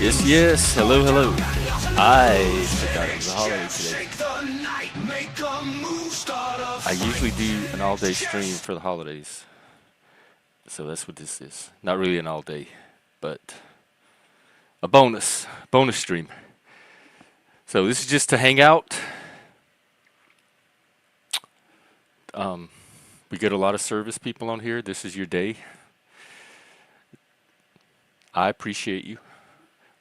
Yes, yes. Hello, hello. I forgot it was a holiday today. I usually do an all-day stream for the holidays. So that's what this is. Not really an all-day, but a bonus stream. So this is just to hang out. We get a lot of service people on here. This is your day. I appreciate you.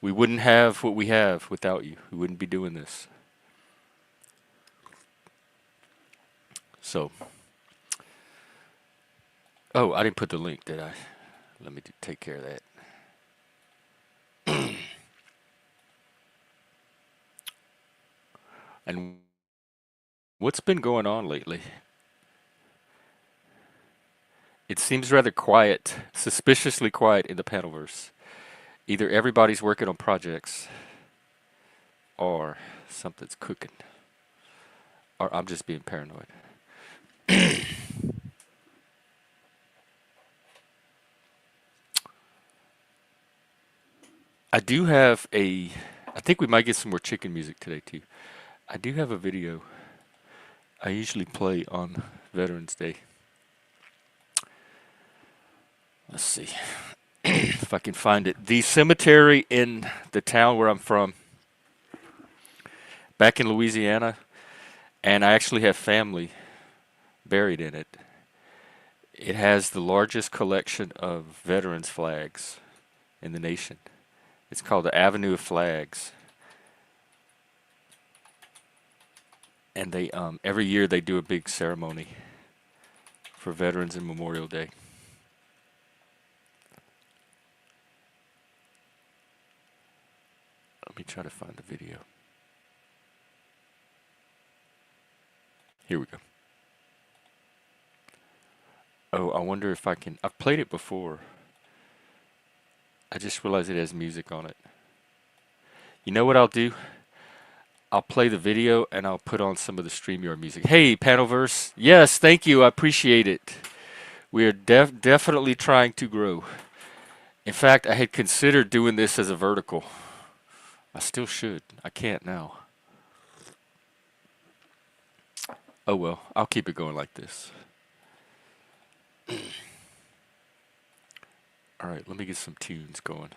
We wouldn't have what we have without you. We wouldn't be doing this. So, oh, I didn't put the link, did I? Let me take care of that. And what's been going on lately? It seems rather quiet, suspiciously quiet in the panelverse. Either everybody's working on projects, or something's cooking, or I'm just being paranoid. I do have I think we might get some more chicken music today too. I do have a video I usually play on Veterans Day. Let's see if I can find it. The cemetery in the town where I'm from, back in Louisiana, and I actually have family buried in it. It has the largest collection of veterans flags in the nation. It's called the Avenue of Flags. And they every year they do a big ceremony for Veterans and Memorial Day. Let me try to find the video. Here we go. Oh, I wonder if I can. I've played it before. I just realized it has music on it. You know what I'll do? I'll play the video and I'll put on some of the StreamYard music. Hey, Panelverse. Yes, thank you. I appreciate it. We are definitely trying to grow. In fact, I had considered doing this as a vertical. I still should. I can't now. Oh well, I'll keep it going like this. Alright, let me get some tunes going.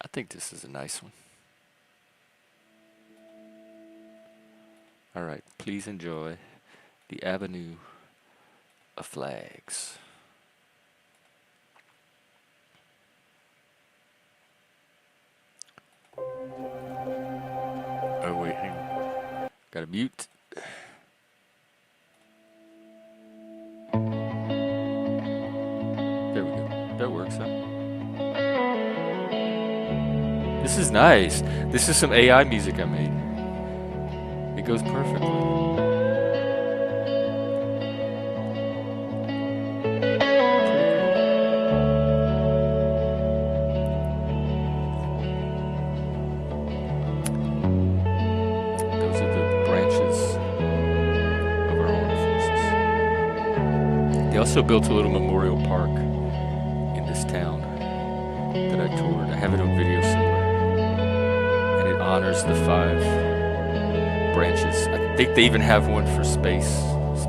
I think this is a nice one. Alright, please enjoy the Avenue of Flags. Oh wait, hang on. Gotta mute. There we go. That works, huh? This is nice. This is some AI music I made. It goes perfectly. Those are the branches of our armed forces. They also built a little memorial park in this town that I toured. I have it on video somewhere. And it honors the 5 branches. I think they even have one for Space Force.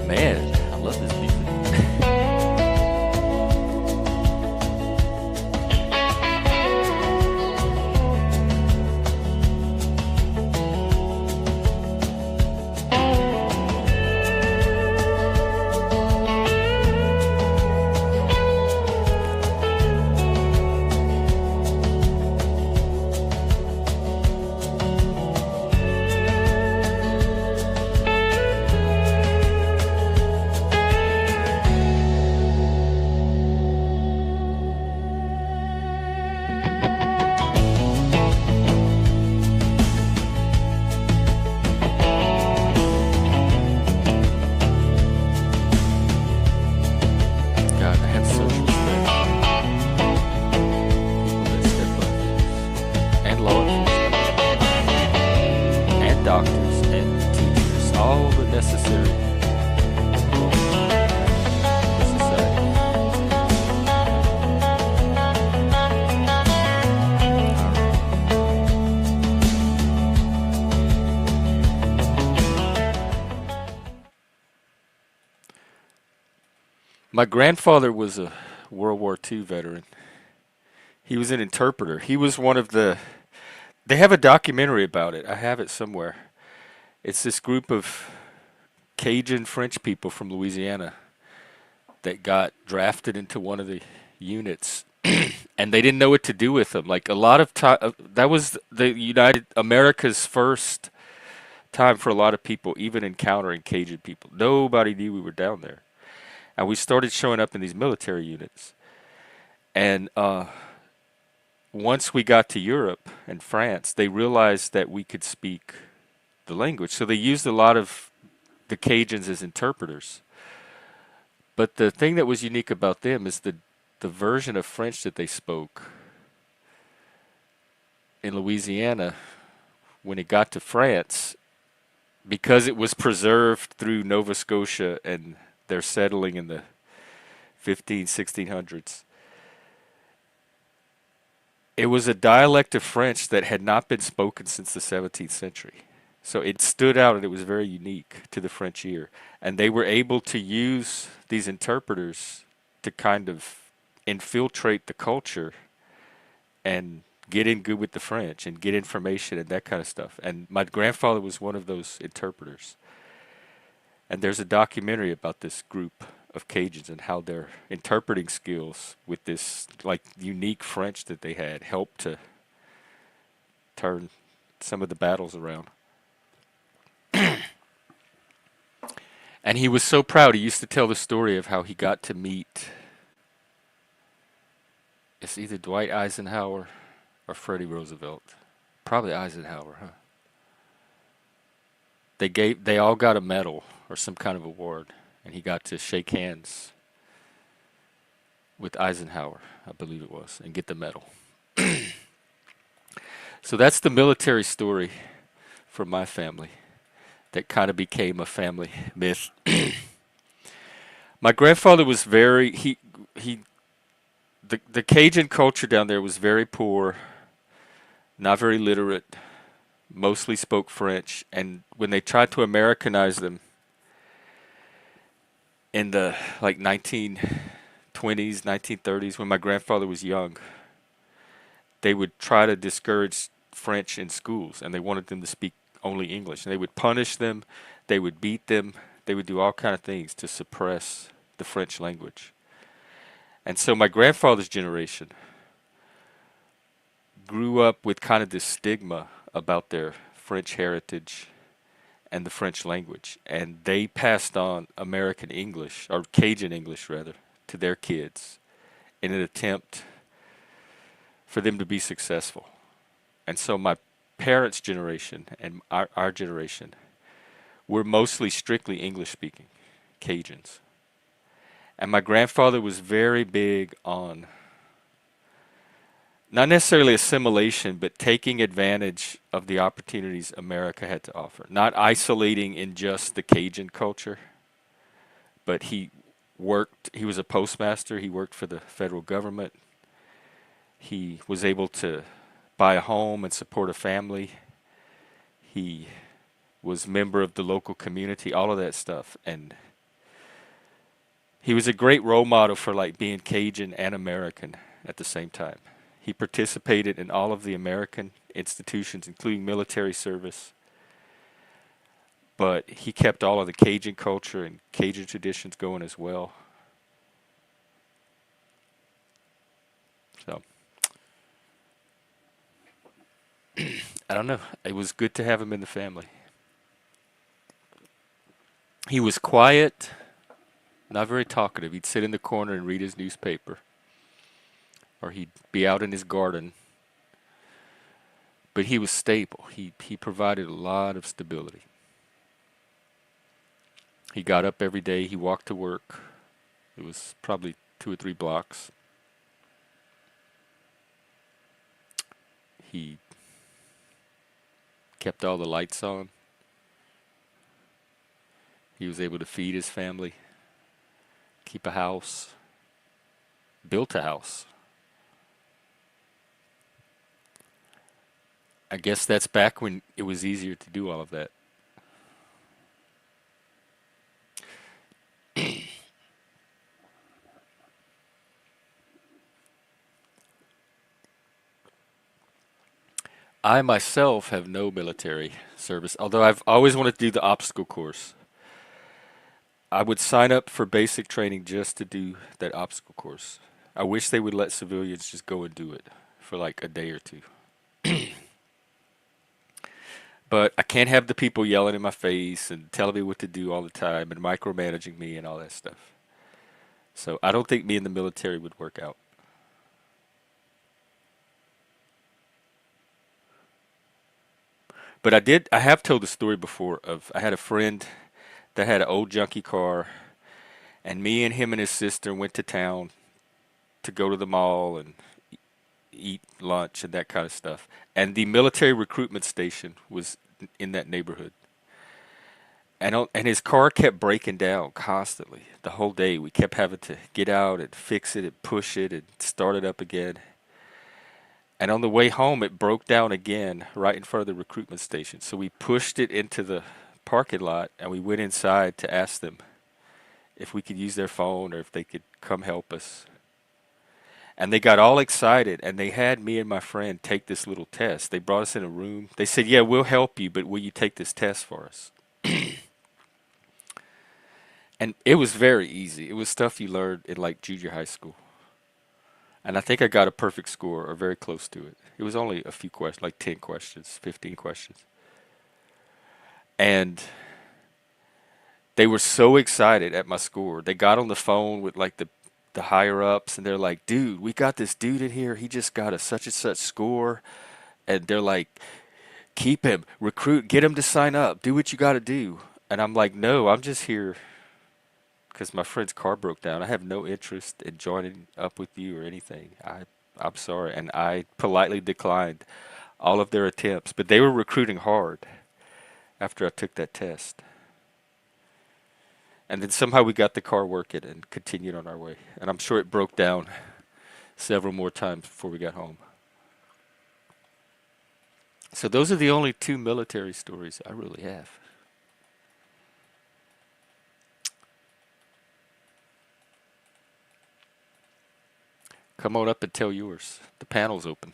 Man, I love this music. necessary for the society. All right. My grandfather was a World War II veteran. He was an interpreter. He was one of the. They have a documentary about it. I have it somewhere. It's this group of Cajun French people from Louisiana that got drafted into one of the units, and they didn't know what to do with them. Like a lot of time, that was the United America's first time for a lot of people even encountering Cajun people. Nobody knew we were down there, and we started showing up in these military units. And once we got to Europe and France, they realized that we could speak the language, so they used a lot of the Cajuns as interpreters. But the thing that was unique about them is the version of French that they spoke in Louisiana when it got to France, because it was preserved through Nova Scotia and their settling in the 1600s. It was a dialect of French that had not been spoken since the 17th century. So it stood out and it was very unique to the French ear. And they were able to use these interpreters to kind of infiltrate the culture and get in good with the French and get information and that kind of stuff. And my grandfather was one of those interpreters. And there's a documentary about this group of Cajuns and how their interpreting skills with this like unique French that they had helped to turn some of the battles around. And he was so proud. He used to tell the story of how he got to meet, it's either Dwight Eisenhower or Freddie Roosevelt. Probably Eisenhower, huh? They all got a medal or some kind of award, and he got to shake hands with Eisenhower, I believe it was, and get the medal. So that's the military story for my family that kind of became a family myth. My grandfather was very he the Cajun culture down there was very poor, not very literate, mostly spoke French, and when they tried to Americanize them in the like 1920s, 1930s, when my grandfather was young, they would try to discourage French in schools, and they wanted them to speak only English. And they would punish them, they would beat them, they would do all kind of things to suppress the French language. And so my grandfather's generation grew up with kind of this stigma about their French heritage and the French language. And they passed on American English, or Cajun English rather, to their kids in an attempt for them to be successful. And so my parents' generation and our generation were mostly strictly English speaking Cajuns. And my grandfather was very big on not necessarily assimilation, but taking advantage of the opportunities America had to offer. Not isolating in just the Cajun culture, but he was a postmaster, he worked for the federal government. He was able to buy a home and support a family. He was a member of the local community, all of that stuff. And he was a great role model for like being Cajun and American at the same time. He participated in all of the American institutions, including military service. But he kept all of the Cajun culture and Cajun traditions going as well. So, I don't know. It was good to have him in the family. He was quiet, not very talkative. He'd sit in the corner and read his newspaper, or he'd be out in his garden. But he was stable. He provided a lot of stability. He got up every day. He walked to work. It was probably 2 or 3 blocks. He kept all the lights on. He was able to feed his family, keep a house, built a house. I guess that's back when it was easier to do all of that. I myself have no military service, although I've always wanted to do the obstacle course. I would sign up for basic training just to do that obstacle course. I wish they would let civilians just go and do it for like a day or two. But I can't have the people yelling in my face and telling me what to do all the time and micromanaging me and all that stuff. So I don't think me in the military would work out. But I have told the story before of I had a friend that had an old junky car, and me and him and his sister went to town to go to the mall and eat lunch and that kind of stuff. And the military recruitment station was in that neighborhood. And his car kept breaking down constantly the whole day. We kept having to get out and fix it and push it and start it up again. And on the way home, it broke down again right in front of the recruitment station. So we pushed it into the parking lot and we went inside to ask them if we could use their phone or if they could come help us. And they got all excited and they had me and my friend take this little test. They brought us in a room. They said, "Yeah, we'll help you, but will you take this test for us?" And it was very easy. It was stuff you learned in like junior high school. And I think I got a perfect score or very close to it. It was only a few questions, like 10 questions, 15 questions. And they were so excited at my score. They got on the phone with like the higher ups and they're like, "Dude, we got this dude in here. He just got a such and such score." And they're like, "Keep him, recruit, get him to sign up, do what you got to do." And I'm like, "No, I'm just here because my friend's car broke down. I have no interest in joining up with you or anything. I'm sorry." And I politely declined all of their attempts, but they were recruiting hard after I took that test. And then somehow we got the car working and continued on our way. And I'm sure it broke down several more times before we got home. So those are the only two military stories I really have. Come on up and tell yours. The panel's open.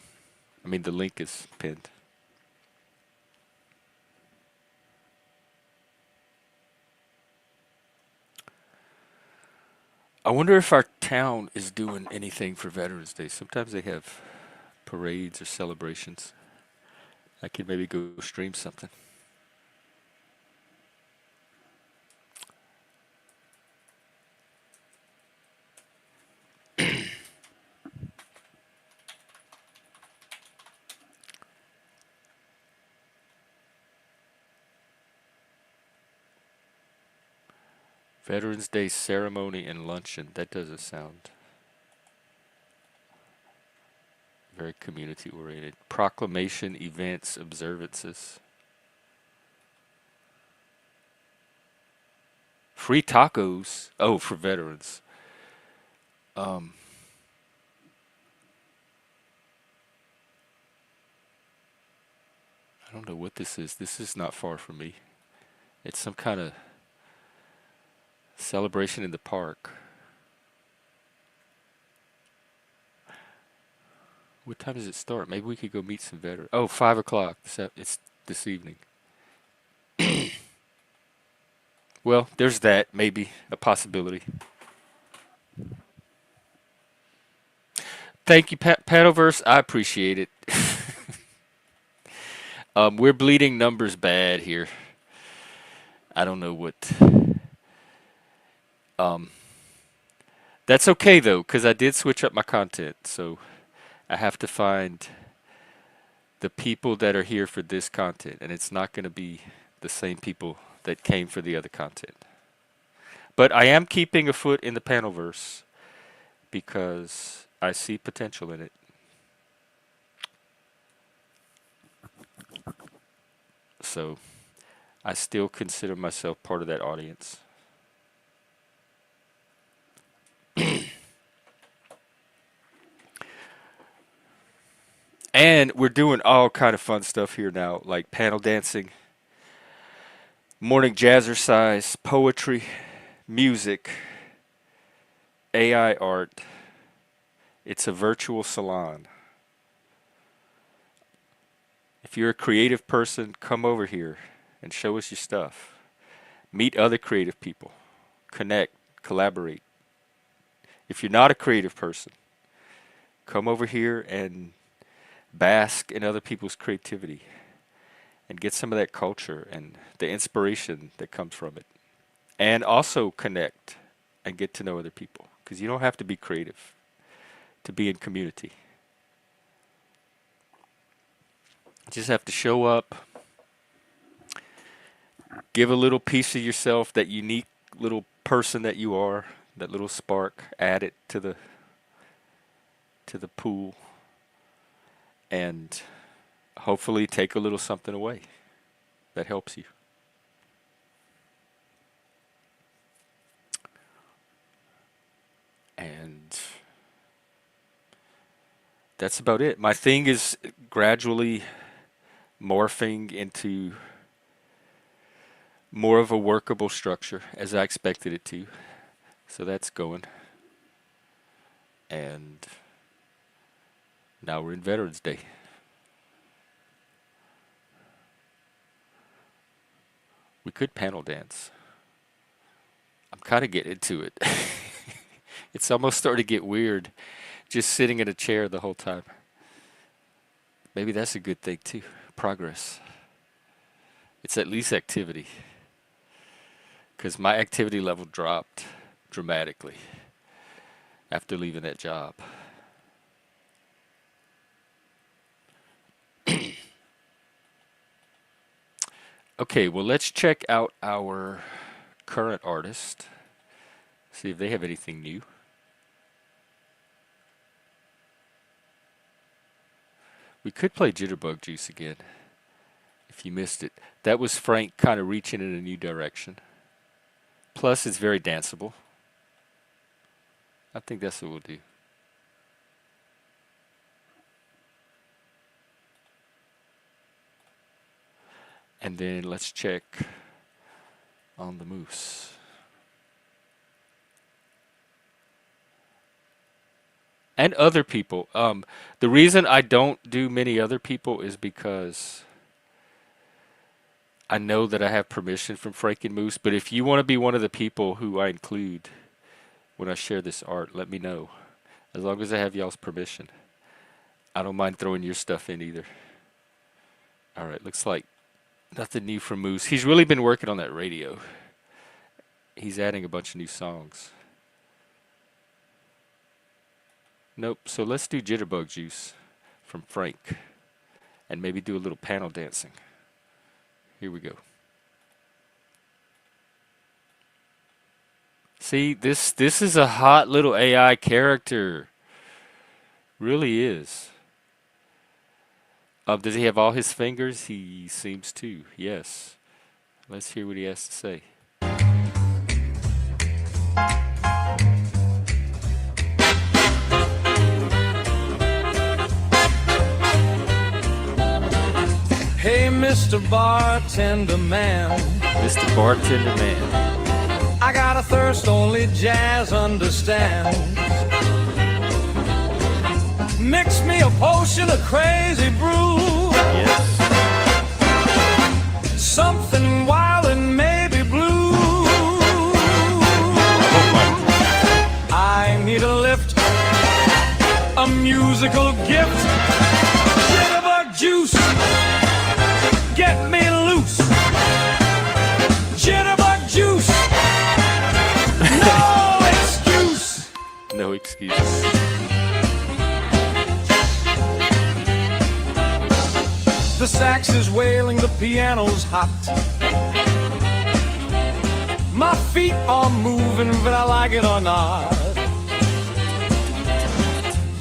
I mean, the link is pinned. I wonder if our town is doing anything for Veterans Day. Sometimes they have parades or celebrations. I could maybe go stream something. Veterans Day ceremony and luncheon. That doesn't sound very community oriented. Proclamation, events, observances. Free tacos. Oh, for veterans. Um, I don't know what this is. This is not far from me. It's some kind of celebration in the park. What time does it start? Maybe we could go meet some veterans. Oh, 5 o'clock. It's this evening. Well, there's that. Maybe a possibility. Thank you, Paddleverse. I appreciate it. We're bleeding numbers bad here. I don't know what. Um, that's okay though, because I did switch up my content. So I have to find the people that are here for this content, and it's not going to be the same people that came for the other content. But I am keeping a foot in the panelverse because I see potential in it. So I still consider myself part of that audience. And we're doing all kind of fun stuff here now, like panel dancing, morning jazzercise, poetry, music, AI art. It's a virtual salon. If you're a creative person, come over here and show us your stuff. Meet other creative people. Connect, collaborate. If you're not a creative person, come over here and bask in other people's creativity and get some of that culture and the inspiration that comes from it. And also connect and get to know other people, because you don't have to be creative to be in community. You just have to show up, give a little piece of yourself, that unique little person that you are, that little spark, add it to the pool, and hopefully take a little something away that helps you. And that's about it. My thing is gradually morphing into more of a workable structure, as I expected it to. So that's going. And now we're in Veterans Day. We could panel dance. I'm kind of getting into it. It's almost starting to get weird just sitting in a chair the whole time. Maybe that's a good thing too. Progress. It's at least activity. Because my activity level dropped dramatically after leaving that job. Okay, well, let's check out our current artist. See if they have anything new. We could play Jitterbug Juice again, if you missed it. That was Frank kind of reaching in a new direction. Plus, it's very danceable. I think that's what we'll do. And then let's check on the moose. And other people. The reason I don't do many other people is because I know that I have permission from Frank and Moose. But if you want to be one of the people who I include when I share this art, let me know. As long as I have y'all's permission. I don't mind throwing your stuff in either. Alright, looks like nothing new from Moose. He's really been working on that radio. He's adding a bunch of new songs. Nope, so let's do Jitterbug Juice from Frank. And maybe do a little panel dancing. Here we go. See, this is a hot little AI character. Really is. Does he have all his fingers? He seems to, yes. Let's hear what he has to say. Hey, Mr. Bartender Man. Mr. Bartender Man. I got a thirst only jazz understands. Mix me a potion of crazy brew. Yes. Something wild and maybe blue. I need a lift, a musical gift. Jitterbug Juice, get me loose. Jitterbug Juice, no excuse. No excuse. The sax is wailing, the piano's hot. My feet are moving, but I like it or not.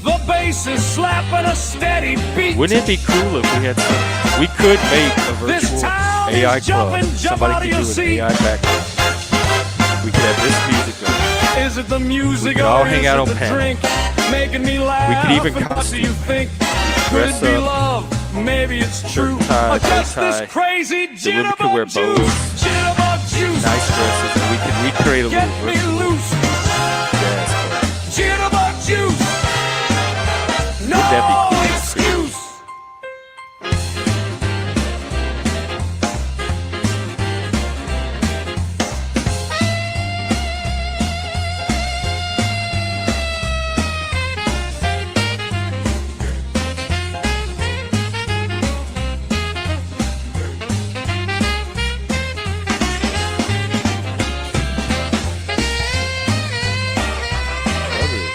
The bass is slapping a steady beat. Wouldn't it be cool if we had some? We could make a virtual AI is jump club. and jump Somebody out of could your do an seat. AI background. We could have this music going. Is it the We music could all or hang is out it on the panel. drink making me We could laugh? even And what do you costume. think? Could it Dress be up, love? Maybe it's true. shirt and tie, Or bow just this tie. crazy The women could wear jitterbug juice. bows, Jitterbug juice. nice dresses, and we could recreate a Get little me virtual loose. jazz club. Jitterbug juice. Wouldn't that be No cool? excuse. Love it.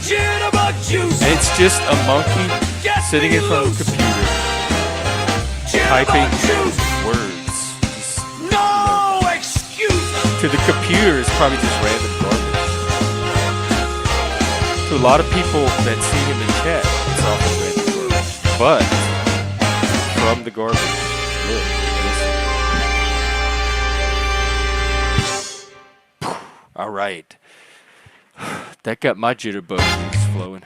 Jitterbug juice. And it's just a monkey Get sitting me in front of a loose. computer, typing Jitterbug juice. words. Just, No excuse. to the computer, it's probably just random garbage. To a lot of people that see him in chat, it's often random garbage. But from the garbage, look, listen. All right, that got my jitterbug juice flowing.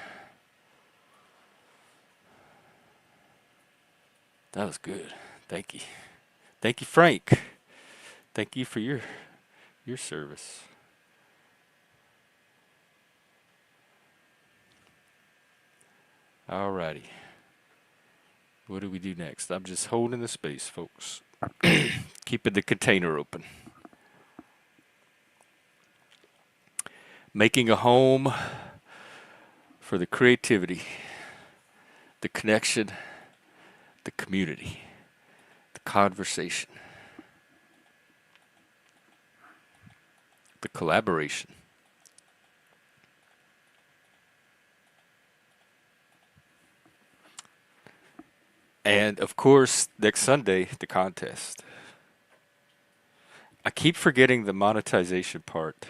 That was good. Thank you. Thank you, Frank. Thank you for your service. Alrighty. What do we do next? I'm just holding the space, folks. Keeping the container open. Making a home for the creativity, the connection, the community, the conversation, the collaboration. And of course, next Sunday, the contest. I keep forgetting the monetization part.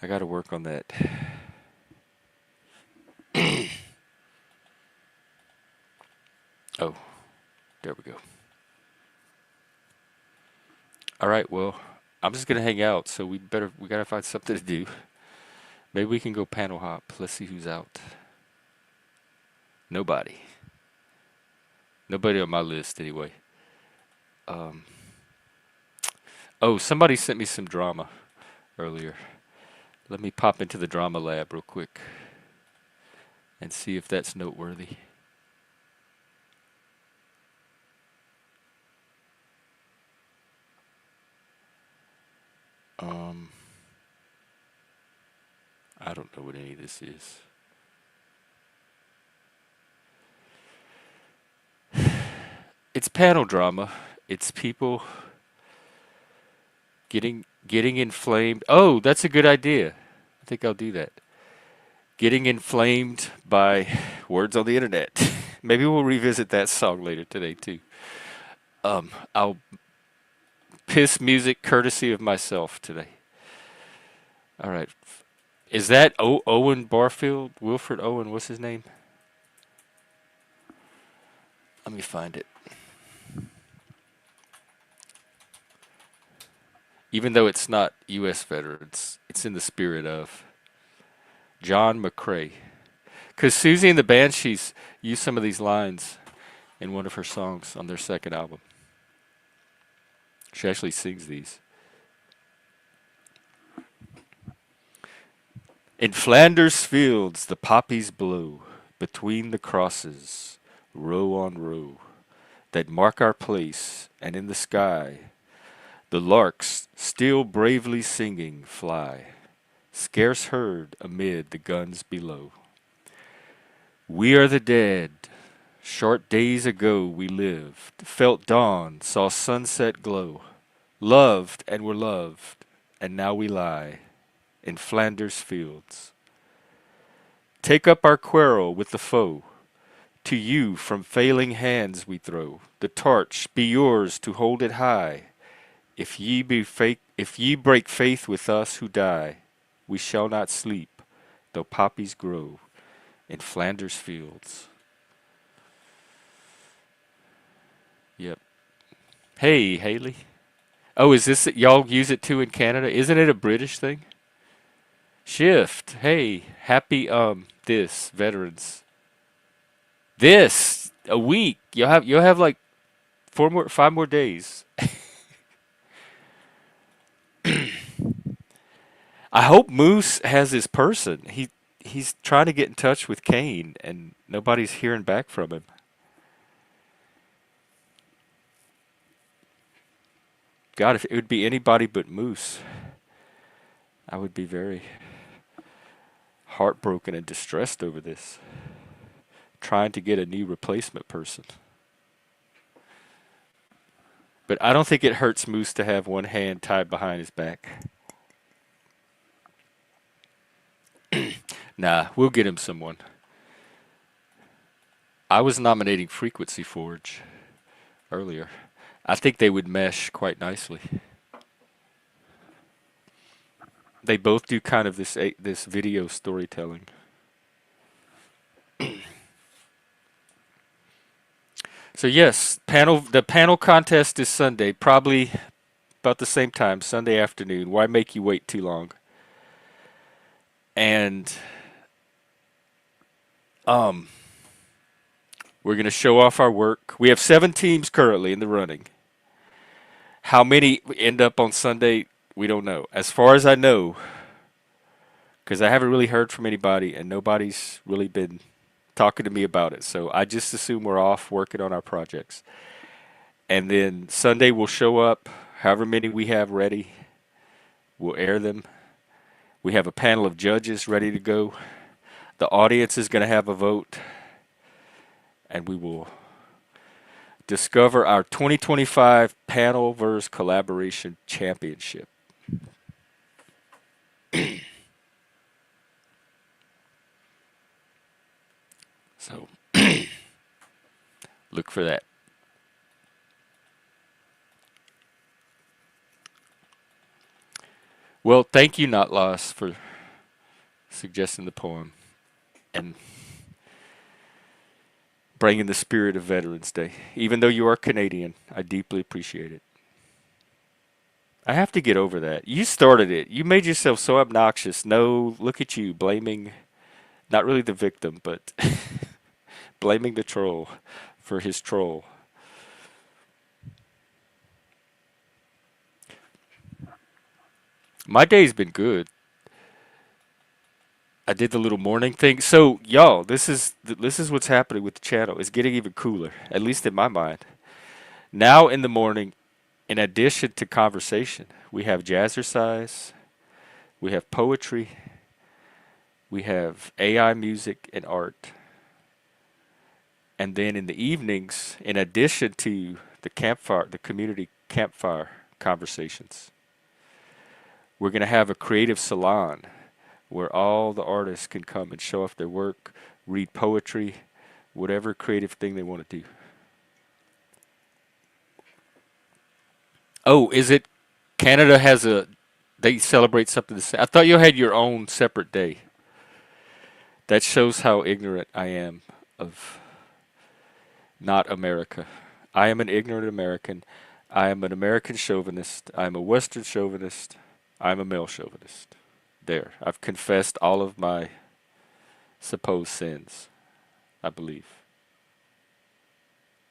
I got to work on that. Oh, there we go. All right, well, I'm just gonna hang out, so we gotta find something to do. Maybe we can go panel hop. Let's see who's out. Nobody. Nobody on my list anyway. Um, oh, somebody sent me some drama earlier. Let me pop into the drama lab real quick and see if that's noteworthy. Um, I don't know what any of this is. It's panel drama. It's people getting inflamed. Oh, that's a good idea. I think I'll do that. Getting inflamed by words on the internet. Maybe we'll revisit that song later today too. I'll piss music courtesy of myself today. All right. Is that Owen Barfield? Wilfred Owen, what's his name? Let me find it. Even though it's not U.S. veterans, it's in the spirit of John McCrae. Because Susie and the Banshees used some of these lines in one of her songs on their second album. She actually sings these. In Flanders fields the poppies blow between the crosses, row on row, that mark our place, and in the sky the larks, still bravely singing, fly, scarce heard amid the guns below. We are the dead. Short days ago we lived, felt dawn, saw sunset glow, loved and were loved, and now we lie in Flanders fields. Take up our quarrel with the foe. To you from failing hands we throw the torch. Be yours to hold it high. If ye break faith with us who die, we shall not sleep, though poppies grow in Flanders fields. Hey, Haley. Oh, is this y'all use it too in Canada? Isn't it a British thing? Shift. Hey, happy this veterans. This a week. You'll have like 5 more days. I hope Moose has his person. He's trying to get in touch with Kane and nobody's hearing back from him. God, if it would be anybody but Moose, I would be very heartbroken and distressed over this. Trying to get a new replacement person. But I don't think it hurts Moose to have one hand tied behind his back. Nah, we'll get him someone. I was nominating Frequency Forge earlier. I think they would mesh quite nicely. They both do kind of this video storytelling. So yes, the panel contest is Sunday, probably about the same time, Sunday afternoon. Why make you wait too long? And um we're going to show off our work. We have 7 teams currently in the running. How many end up on Sunday, we don't know. As far as I know, because I haven't really heard from anybody and nobody's really been talking to me about it. So I just assume we're off working on our projects. And then Sunday we'll show up, however many we have ready, we'll air them. We have a panel of judges ready to go. The audience is going to have a vote, and we will discover our 2025 Panel vs. Collaboration Championship. So look for that. Well, thank you, Not Lost, for suggesting the poem and bringing the spirit of Veterans Day. Even though you are Canadian, I deeply appreciate it. I have to get over that. You started it. You made yourself so obnoxious. No, look at you blaming not really the victim, but blaming the troll for his troll. My day's been good. I did the little morning thing. So, y'all, this is what's happening with the channel. It's getting even cooler, at least in my mind. Now in the morning, in addition to conversation, we have jazzercise, we have poetry, we have AI music and art. And then in the evenings, in addition to the community campfire conversations, we're going to have a creative salon where all the artists can come and show off their work, read poetry, whatever creative thing they want to do. Oh, is it Canada has they celebrate something the same? I thought you had your own separate day. That shows how ignorant I am of not America. I am an ignorant American. I am an American chauvinist. I am a Western chauvinist. I am a male chauvinist. There. I've confessed all of my supposed sins, I believe.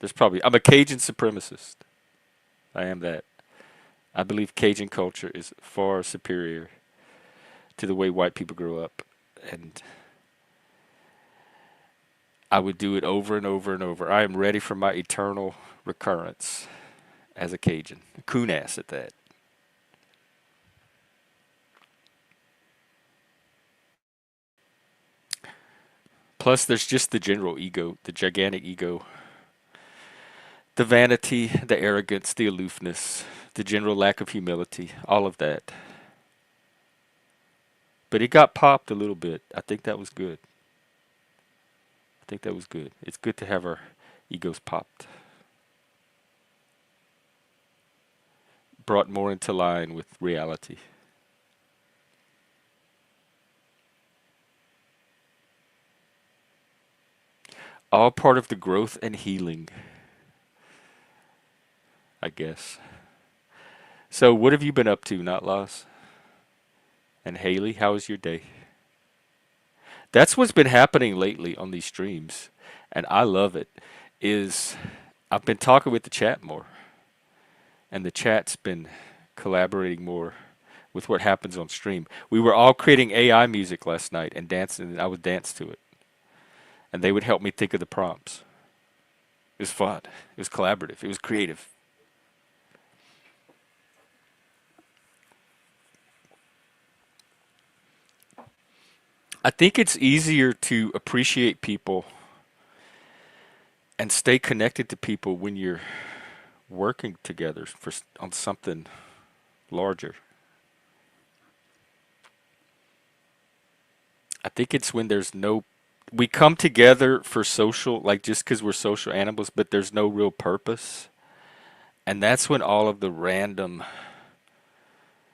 I'm a Cajun supremacist. I am that. I believe Cajun culture is far superior to the way white people grew up. And I would do it over and over and over. I am ready for my eternal recurrence as a Cajun. Coon ass at that. Plus, there's just the general ego, the gigantic ego, the vanity, the arrogance, the aloofness, the general lack of humility, all of that. But it got popped a little bit. I think that was good. I think that was good. It's good to have our egos popped. Brought more into line with reality. All part of the growth and healing I guess. So, what have you been up to, Not Loss? And Haley, how was your day? That's what's been happening lately on these streams, and I love it. Is I've been talking with the chat more, and the chat's been collaborating more with what happens on stream. We were all creating AI music last night and dancing, and I would dance to it, and they would help me think of the prompts. It was fun. It was collaborative. It was creative. I think it's easier to appreciate people and stay connected to people when you're working together on something larger. I think it's when there's no we come together for social, like just because we're social animals, but there's no real purpose. And that's when all of the random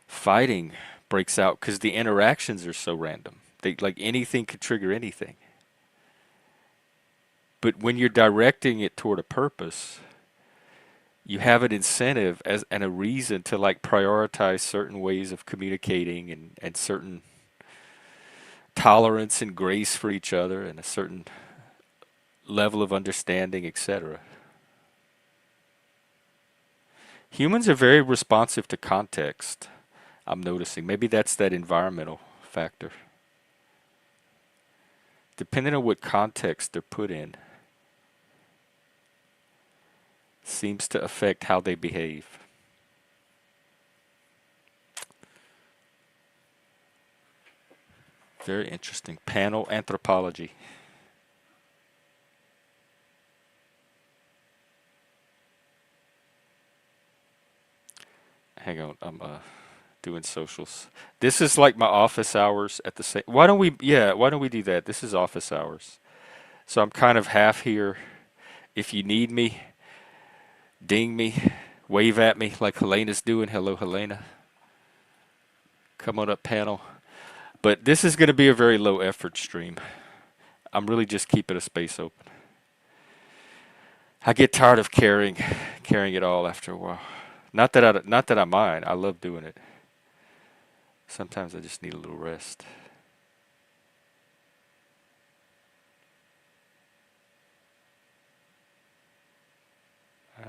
fighting breaks out because the interactions are so random. They like anything could trigger anything. But when you're directing it toward a purpose, you have an incentive as and a reason to like prioritize certain ways of communicating and certain tolerance and grace for each other and a certain level of understanding, etc. Humans are very responsive to context, I'm noticing. Maybe that's that environmental factor. Depending on what context they're put in, seems to affect how they behave. Very interesting. Panel anthropology. Hang on, I'm doing socials. This is like my office hours at the same. Why don't we do that? This is office hours. So I'm kind of half here. If you need me, ding me, wave at me like Helena's doing. Hello, Helena. Come on up, panel. But this is going to be a very low effort stream. I'm really just keeping a space open. I get tired of carrying it all after a while. Not that I mind. I love doing it. Sometimes I just need a little rest. Ah.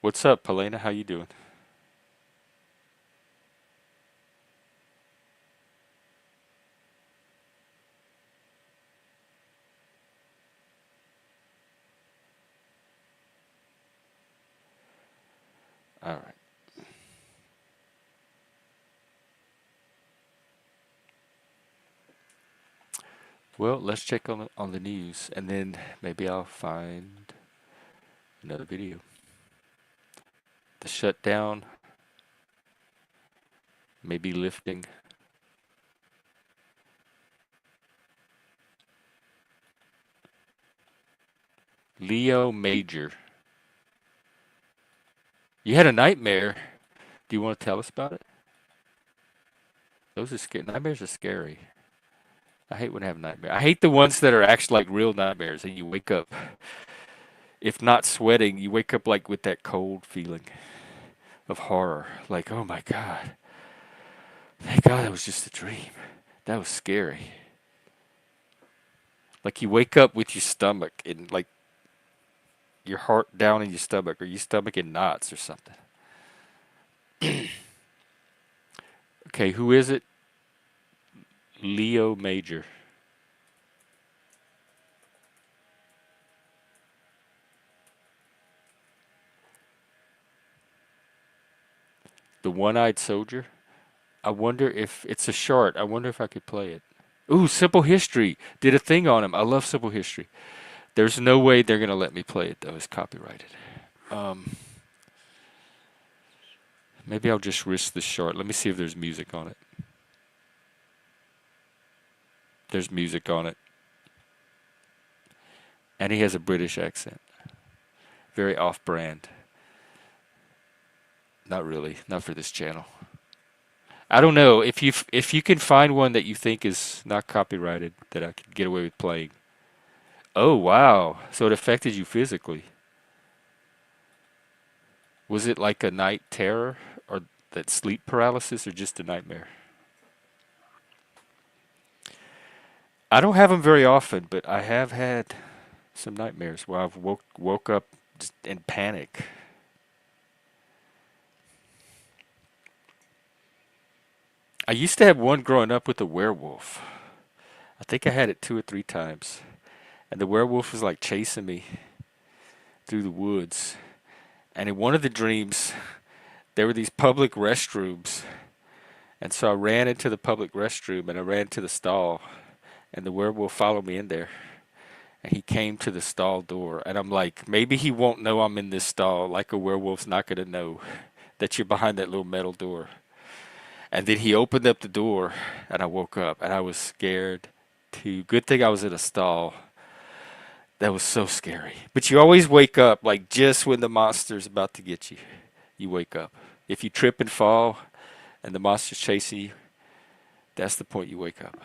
What's up, Helena? How you doing? All right. Well, let's check on the news, and then maybe I'll find another video. The shutdown, maybe lifting. Leo Major. You had a nightmare. Do you want to tell us about it? Those are scary. Nightmares are scary. I hate when I have nightmares. I hate the ones that are actually like real nightmares, and you wake up, if not sweating, you wake up like with that cold feeling of horror. Like, oh my God. Thank God that was just a dream. That was scary. Like you wake up with your stomach and like your heart down in your stomach or your stomach in knots or something. Okay, who is it? Leo Major. The One-Eyed Soldier. I wonder if it's a short. I wonder if I could play it. Ooh, Simple History did a thing on him. I love Simple History. There's no way they're gonna let me play it though. It's copyrighted. Um, Maybe I'll just risk the short. Let me see if there's music on it. There's music on it, and he has a British accent. Very off-brand. Not really. Not for this channel. I don't know if you can find one that you think is not copyrighted that I could get away with playing. Oh, wow. So it affected you physically. Was it like a night terror or that sleep paralysis or just a nightmare? I don't have them very often, but I have had some nightmares where I've woke up just in panic. I used to have one growing up with a werewolf. I think I had it 2 or 3 times. And the werewolf was like chasing me through the woods. And in one of the dreams, there were these public restrooms. And so I ran into the public restroom and I ran to the stall. And the werewolf followed me in there. And he came to the stall door. And I'm like, maybe he won't know I'm in this stall. Like a werewolf's not going to know that you're behind that little metal door. And then he opened up the door and I woke up and I was scared too. Good thing I was in a stall. That was so scary. But you always wake up like just when the monster's about to get you. You wake up. If you trip and fall and the monster's chasing you, that's the point you wake up.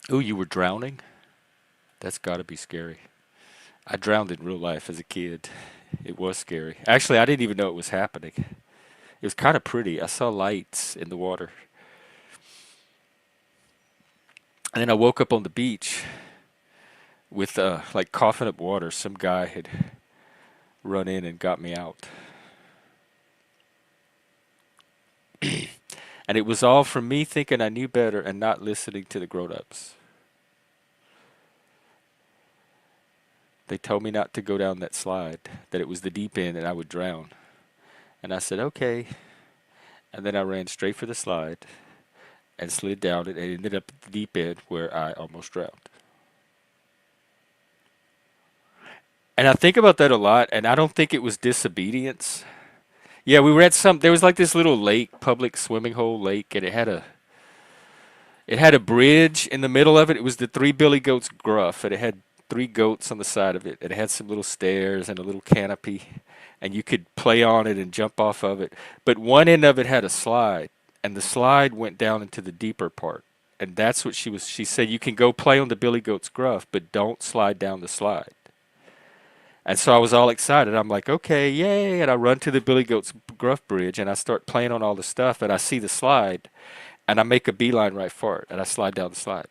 Oh, you were drowning? That's got to be scary. I drowned in real life as a kid. It was scary. Actually, I didn't even know it was happening. It was kind of pretty. I saw lights in the water. And then I woke up on the beach with like coughing up water. Some guy had run in and got me out. And it was all from me thinking I knew better and not listening to the grown-ups. They told me not to go down that slide, that it was the deep end and I would drown. And I said, okay. And then I ran straight for the slide and slid down it and ended up at the deep end where I almost drowned. And I think about that a lot, and I don't think it was disobedience. Yeah, we were at there was like this little lake, public swimming hole lake, and it had a bridge in the middle of it. It was the Three Billy Goats Gruff, and it had 3 goats on the side of it. And it had some little stairs and a little canopy, and you could play on it and jump off of it. But one end of it had a slide, and the slide went down into the deeper part. And that's what she said, you can go play on the Billy Goats Gruff, but don't slide down the slide. And so I was all excited. I'm like, okay, yay. And I run to the Billy Goats Gruff Bridge and I start playing on all the stuff and I see the slide and I make a beeline right for it and I slide down the slide.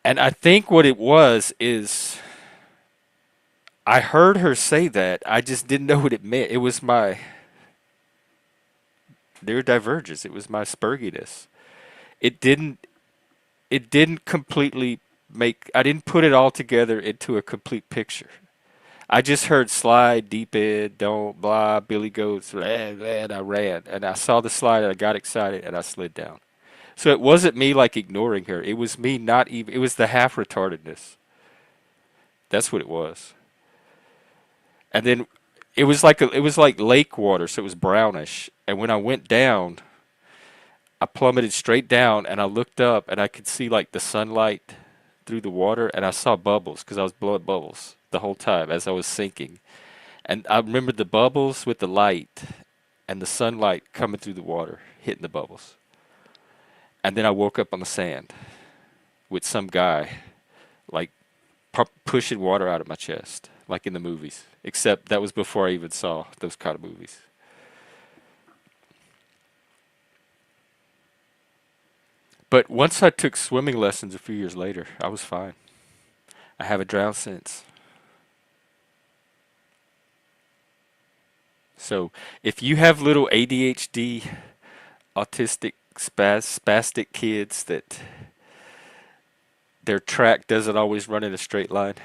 And I think what it was is I heard her say that. I just didn't know what it meant. It was my neurodivergence. It was my spurginess. It didn't it didn't completely I didn't put it all together into a complete picture. I just heard slide, deep end, don't, blah, Billy Goats, blah, blah, and I ran. And I saw the slide and I got excited and I slid down. So it wasn't me like ignoring her. It was me not even, it was the half retardedness. That's what it was. And then it was like lake water, so it was brownish. And when I went down, I plummeted straight down and I looked up and I could see like the sunlight through the water and I saw bubbles because I was blowing bubbles the whole time as I was sinking. And I remember the bubbles with the light and the sunlight coming through the water, hitting the bubbles. And then I woke up on the sand with some guy like pushing water out of my chest, like in the movies. Except that was before I even saw those kind of movies. But once I took swimming lessons a few years later, I was fine. I haven't drowned since. So if you have little ADHD, autistic, spastic kids that their track doesn't always run in a straight line,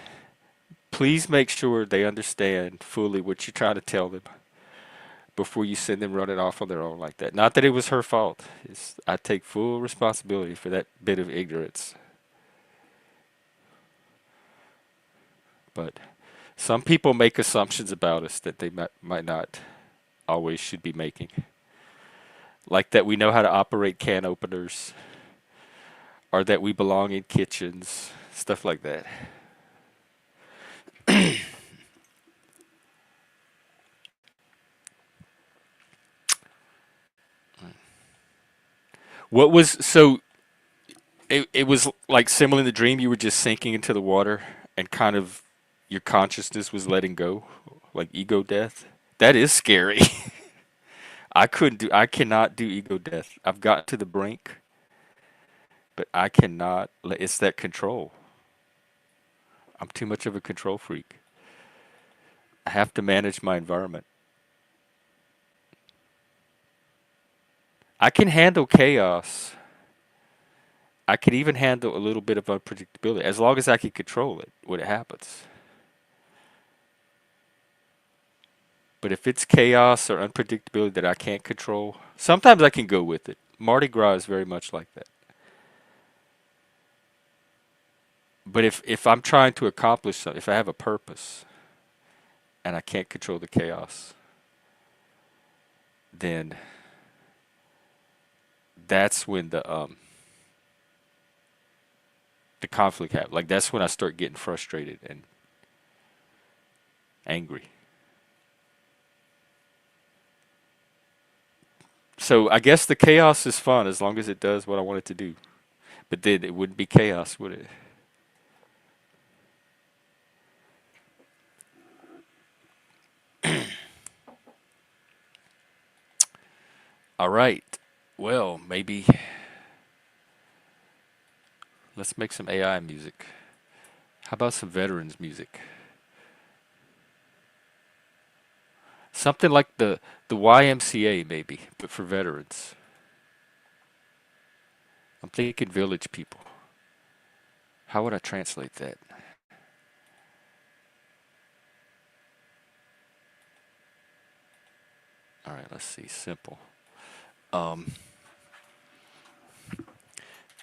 please make sure they understand fully what you're trying to tell them before you send them running off on their own like that. Not that it was her fault. I take full responsibility for that bit of ignorance. But some people make assumptions about us that they might not always should be making. Like that we know how to operate can openers, or that we belong in kitchens, stuff like that. What was so it was like similar in the dream you were just sinking into the water and kind of your consciousness was letting go, like ego death. That is scary. I cannot do ego death. I've gotten to the brink, but I cannot let it's that control. I'm too much of a control freak. I have to manage my environment. I can handle chaos. I can even handle a little bit of unpredictability as long as I can control it when it happens. But if it's chaos or unpredictability that I can't control, sometimes I can go with it. Mardi Gras is very much like that. But if I'm trying to accomplish something, if I have a purpose and I can't control the chaos, then that's when the conflict happens. Like that's when I start getting frustrated and angry. So I guess the chaos is fun as long as it does what I want it to do. But then it wouldn't be chaos, would it? All right. Well, maybe let's make some AI music. How about some veterans music? Something like the YMCA maybe, but for veterans. I'm thinking village people. How would I translate that? All right, let's see. Simple. Um,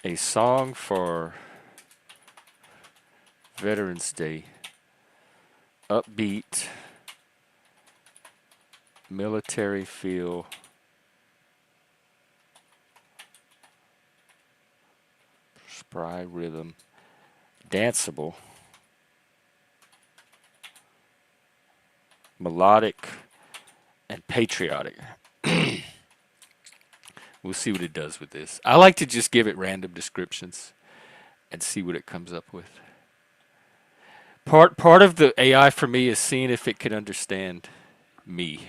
a song for Veterans Day. Upbeat, military feel, spry rhythm, danceable, melodic, and patriotic. We'll see what it does with this. I like to just give it random descriptions and see what it comes up with. Part of the AI for me is seeing if it can understand me.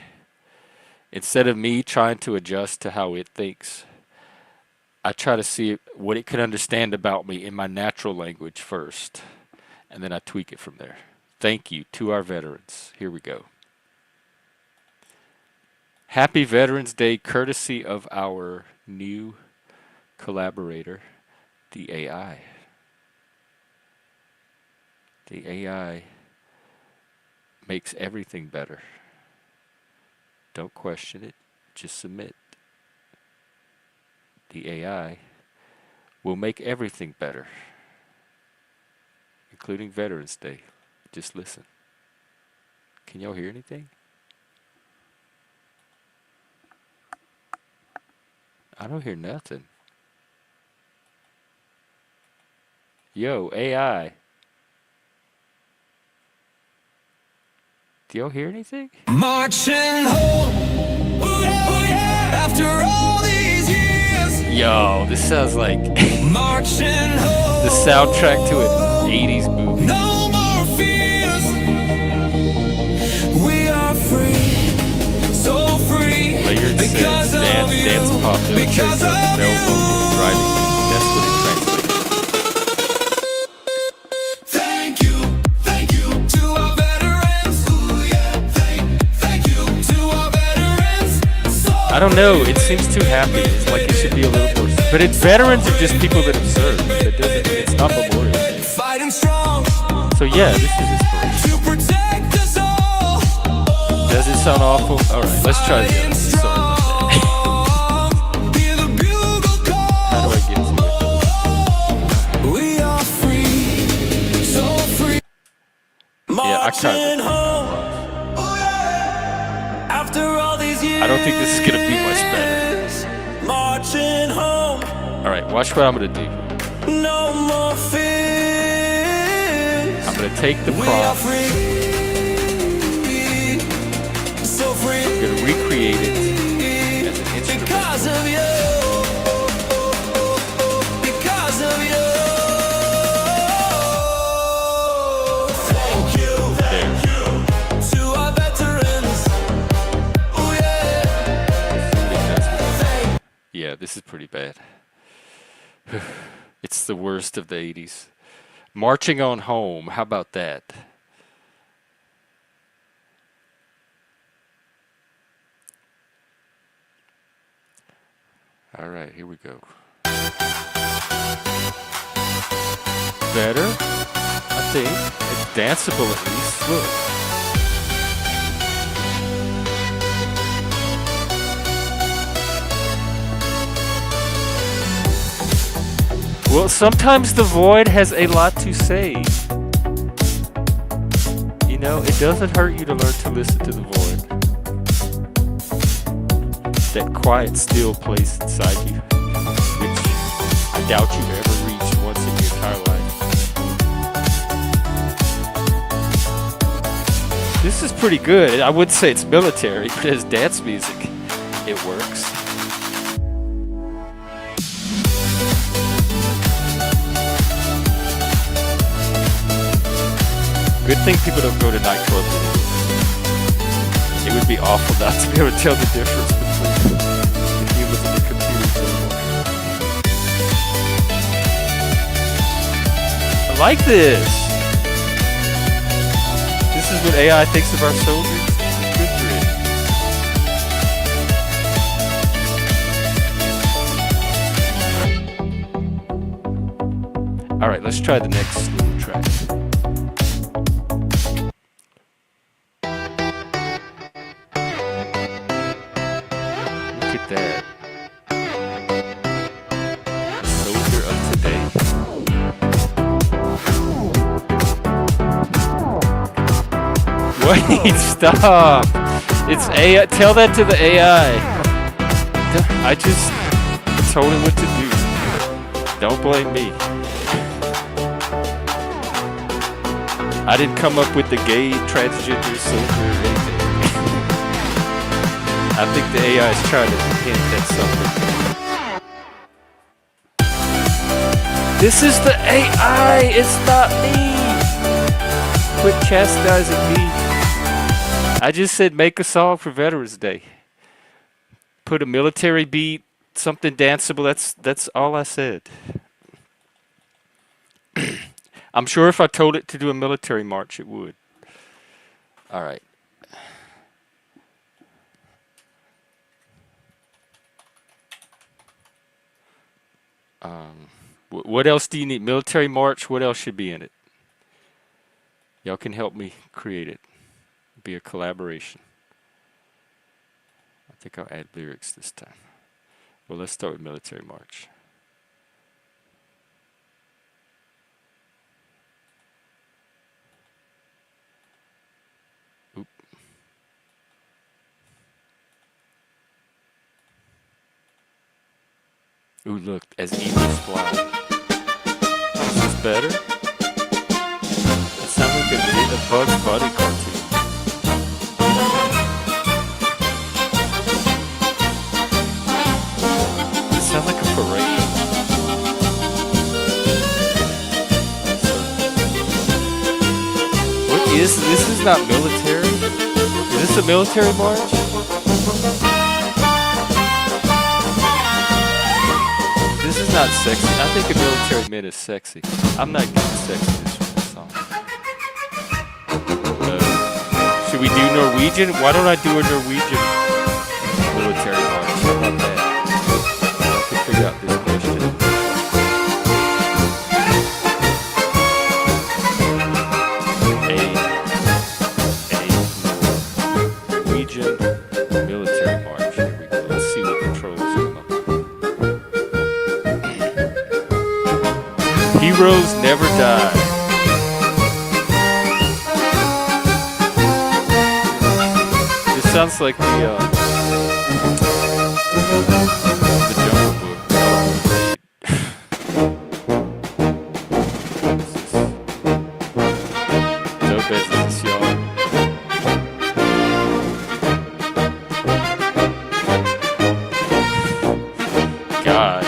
Instead of me trying to adjust to how it thinks, I try to see what it can understand about me in my natural language first, and then I tweak it from there. Thank you to our veterans. Here we go. Happy Veterans Day, courtesy of our new collaborator, the AI. The AI makes everything better. Don't question it, just submit. The AI will make everything better, including Veterans Day. Just listen. Can y'all hear anything? I don't hear nothing. Yo, AI. Do y'all hear anything? Marching home, ooh, yeah, after all these years. Yo, this sounds like Marching home, the soundtrack to an 80s movie. no more fears. We are free, so free. Layered Because says of dance you, pop because illustrates of male you. vocal driving. That's what it translates. Thank you to our veterans. Ooh, yeah. Thank you to our veterans. So I don't know. It seems too happy. It's like it should be a little more. But it's veterans are just people that have served. That doesn't. It's not Memorial Day. fighting strong So yeah, this is inspiration. to protect us all. Does it sound awful? All right, let's try it again. Sorry about that. Hear the bugle How call. do I get to it? We are free, so free. Yeah, I kind Marching of. home. After all these years. I don't think this is gonna be much better. Marching home. All right, watch what I'm gonna do. No more fears. I'm gonna take the We are prompt. free. So free. I'm gonna recreate it as an instrument. Because of you. It's the worst of the 80s. Marching on Home. How about that? All right, here we go. Better, I think. It's danceable at least. Look. Well, sometimes the void has a lot to say. You know, it doesn't hurt you to learn to listen to the void. That quiet, still place inside you, which I doubt you ever reached once in your entire life. This is pretty good. I wouldn't say it's military, but as dance music, it works. Good thing people don't go to nightclubs anymore. It would be awful not to be able to tell the difference between the humans and the computers anymore. I like this. This is what AI thinks of our soldiers. Good for it. All right, let's try the next little track. That the soldier of today. Wait, stop! It's AI. Tell that to the AI. I just told him what to do. Don't blame me. I didn't come up with the gay transgender soldier or anything. I think the AI is trying to hint at something. This is the AI, it's not me. Quit chastising me. I just said make a song for Veterans Day. Put a military beat, something danceable. That's all I said. I'm sure if I told it to do a military march, it would. All right. What else do you need? Military march? What else should be in it? Y'all can help me create it. Be a collaboration. I think I'll add lyrics this time. Well, let's start with military march. Oop. Ooh, look, as eagles fly. This is better. It sounds like a Bugs Bunny cartoon. It sounds like a parade. What is this? Is not military? Is this a military march? This is not sexy. I think a military man is sexy. I'm not getting sexiness from this song. Should we do Norwegian? Why don't I do a Norwegian military march? How about that? I can figure out this question. Norwegian military march. Here we go. Let's see what controls come up. Heroes never die. This sounds like the Jungle Book. No business, y'all. God.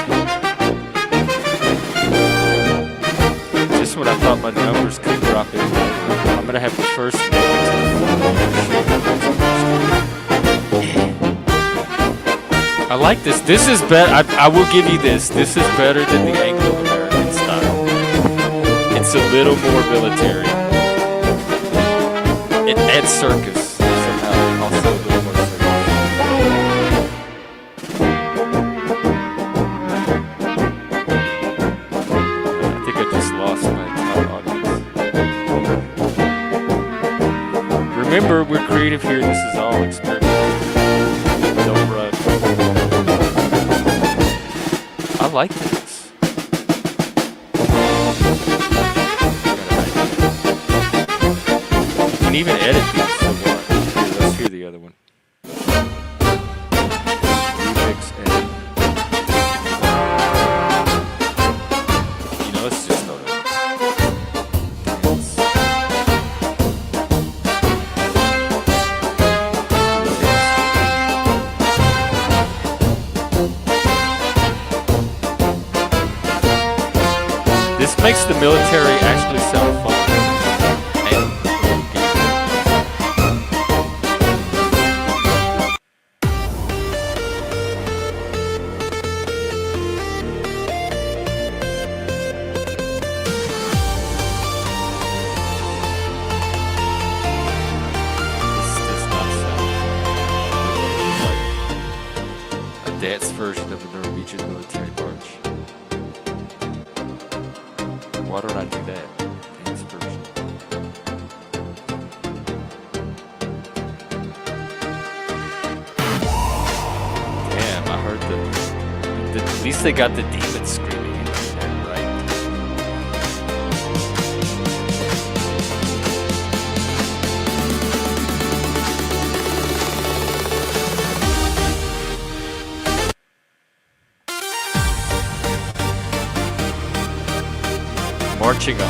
Just when I thought my numbers could drop in, I'm gonna have the first negative. I like this. This is better. I will give you this. This is better than the Anglo-American style. It's a little more military. It adds circus somehow. Also a little more circus. I think I just lost my entire audience. Remember, we're creative here. This is all experimental. Don't rush. I like this. You can even edit these if you want. Here, let's hear the other one. Remix edit. You know, let's just start over. Dance. This makes the military actually sound fun. And this does not sound like a dance version of a Norwegian military march. Why don't I do that? Dance version. Damn, I heard at least they got the demons screaming in there, right? Marching on.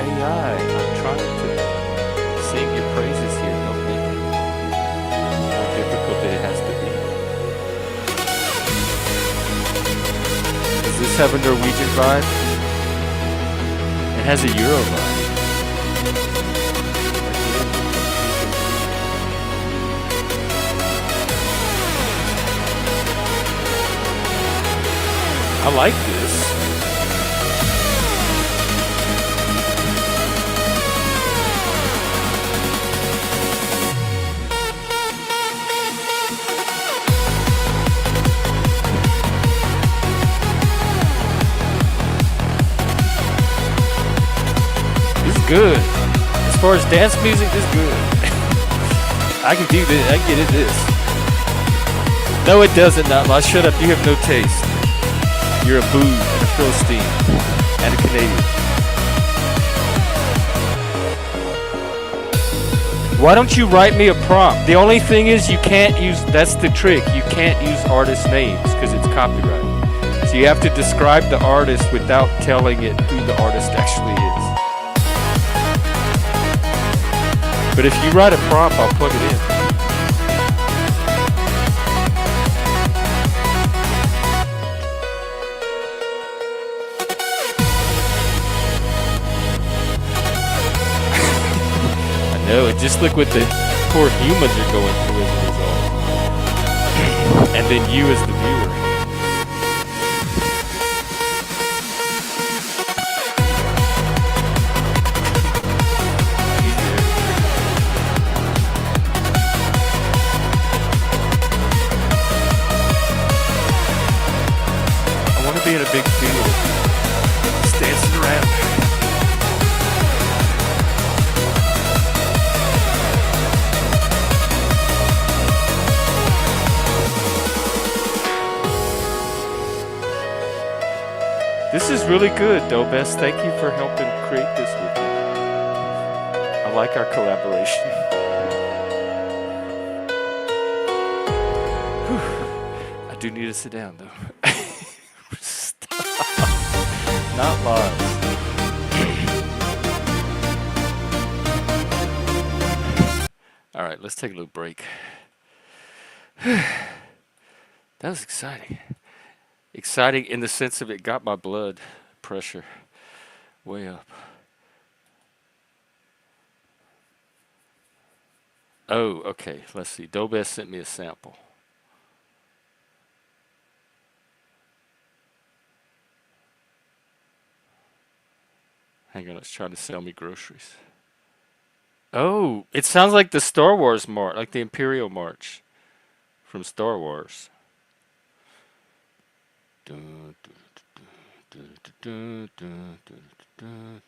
AI, I'm trying to sing your praises here. Don't make it more difficult than it has to be. Does this have a Norwegian vibe? It has a Euro vibe. I like this. This is good. As far as dance music, this is good. I can do this. I can get into this. No, it doesn't. Not. Shut up. You have no taste. You're a boob and a Philistine and a Canadian. Why don't you write me a prompt? The only thing is you can't use, that's the trick, you can't use artist names because it's copyrighted. So you have to describe the artist without telling it who the artist actually is. But if you write a prompt, I'll plug it in. No, and just look what the poor humans are going through as a result. And then you as the viewer. I want to be in a big field. Just dancing around. This is really good, though, Bess. Thank you for helping create this with me. I like our collaboration. Whew. I do need to sit down, though. Stop. Not lies. All right, let's take a little break. That was exciting. Exciting in the sense of it got my blood pressure way up. Oh, okay. Let's see. Dobes sent me a sample. Hang on, it's trying to sell me groceries. Oh, it sounds like the Star Wars march, like the Imperial March from Star Wars. Dun, dun, dun, dun, dun, dun, dun.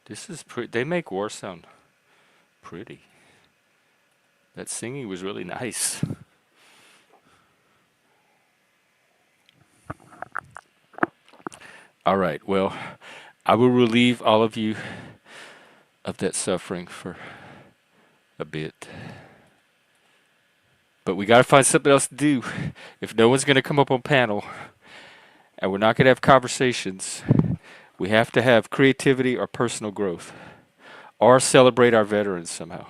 This is pretty. They make war sound pretty. That singing was really nice. All right. Well, I will relieve all of you of that suffering for a bit. But we got to find something else to do. If no one's going to come up on panel and we're not going to have conversations, we have to have creativity or personal growth or celebrate our veterans somehow.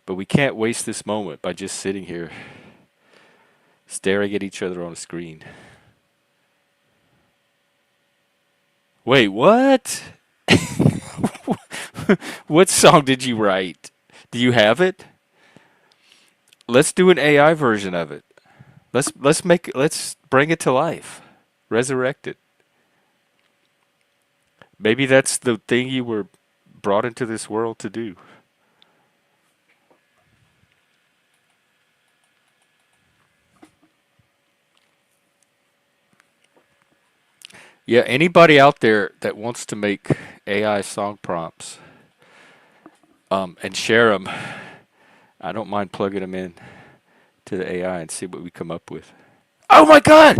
But we can't waste this moment by just sitting here staring at each other on a screen. Wait, what? What song did you write? Do you have it? Let's do an AI version of it. Let's bring it to life. Resurrect it. Maybe that's the thing you were brought into this world to do. Yeah, anybody out there that wants to make AI song prompts and share them, I don't mind plugging them in to the AI and see what we come up with. Oh my God!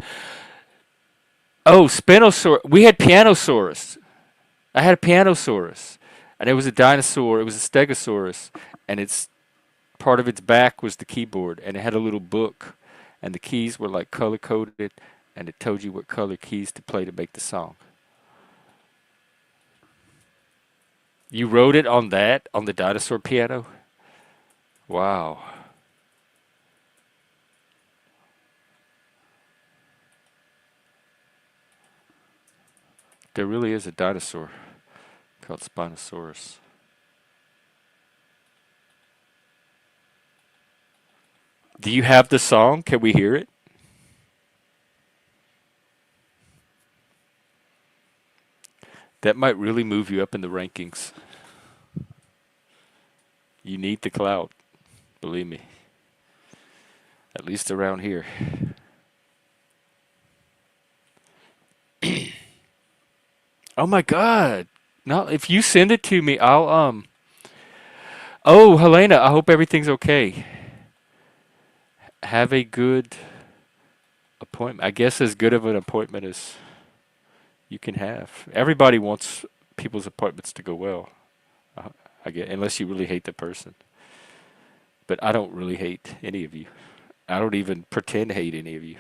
Oh, Spinosaurus. We had Pianosaurus. I had a Pianosaurus, and it was a dinosaur. It was a Stegosaurus, and its part of its back was the keyboard, and it had a little book, and the keys were like color coded, and it told you what color keys to play to make the song. You wrote it on that, on the dinosaur piano? Wow. There really is a dinosaur called Spinosaurus. Do you have the song? Can we hear it? That might really move you up in the rankings. You need the clout, believe me. At least around here. Oh my God. No, if you send it to me, I'll. Oh, Helena, I hope everything's okay. Have a good appointment. I guess as good of an appointment as you can have. Everybody wants people's appointments to go well. Uh, I get, unless you really hate the person. But I don't really hate any of you. I don't even pretend to hate any of you.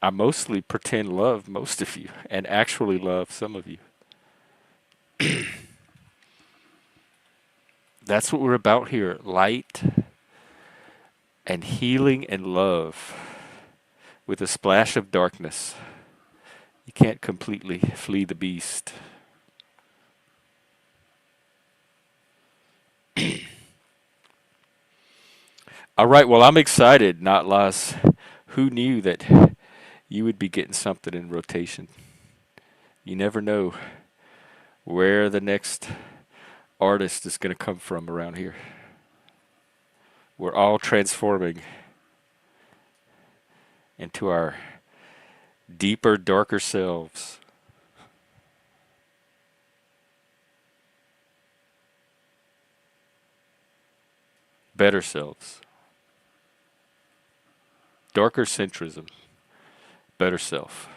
I mostly pretend love most of you and actually love some of you. That's what we're about here. Light and healing and love with a splash of darkness. You can't completely flee the beast. All right, well, I'm excited, not less. Who knew that you would be getting something in rotation? You never know where the next artist is going to come from around here. We're all transforming into our deeper, darker selves. Better selves. Darker centrism. Better self.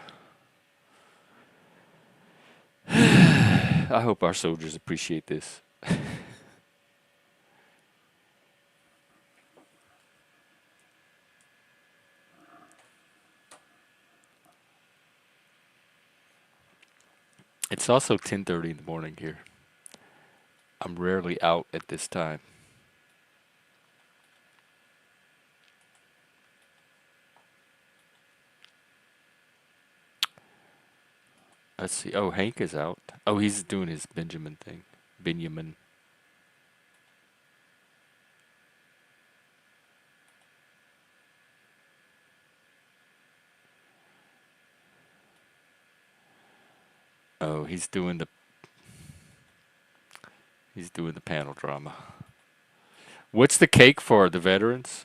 I hope our soldiers appreciate this. It's also 10:30 in the morning here. I'm rarely out at this time. Let's see. Oh, Hank is out. Oh, he's doing his Benjamin thing. Benjamin. Oh, he's doing the panel drama. What's the cake for the veterans?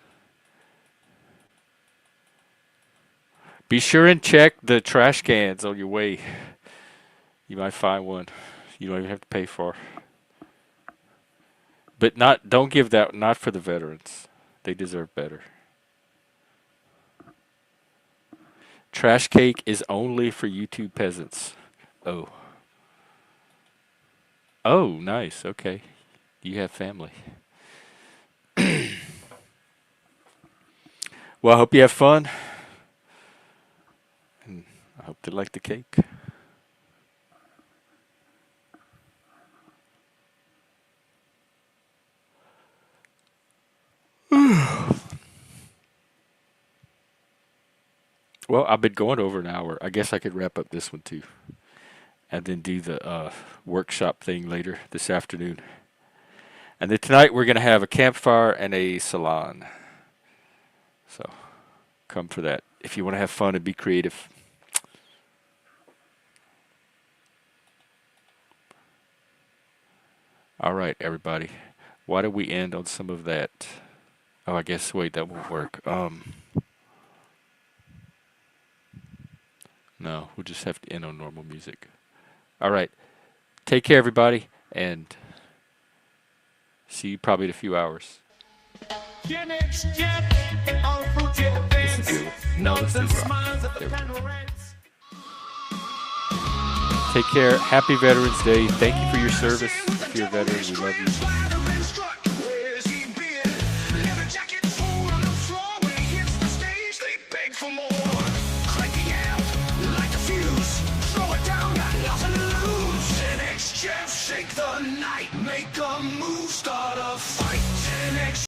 Be sure and check the trash cans on your way. You might find one. You don't even have to pay for. But not don't give that not for the veterans. They deserve better. Trash cake is only for YouTube peasants. Oh. Oh, nice. Okay. You have family. Well, I hope you have fun. And I hope they like the cake. Well, I've been going over an hour. I guess I could wrap up this one too. And then do the workshop thing later this afternoon. And then tonight we're going to have a campfire and a salon. So come for that if you want to have fun and be creative. All right, everybody. Why don't we end on some of that? Oh, I guess, wait, that won't work. No, we'll just have to end on normal music. All right. Take care, everybody, and see you probably in a few hours. This is good. No, let's do rock. There we go. Take care. Happy Veterans Day. Thank you for your service. If you're a veteran, we love you. For more.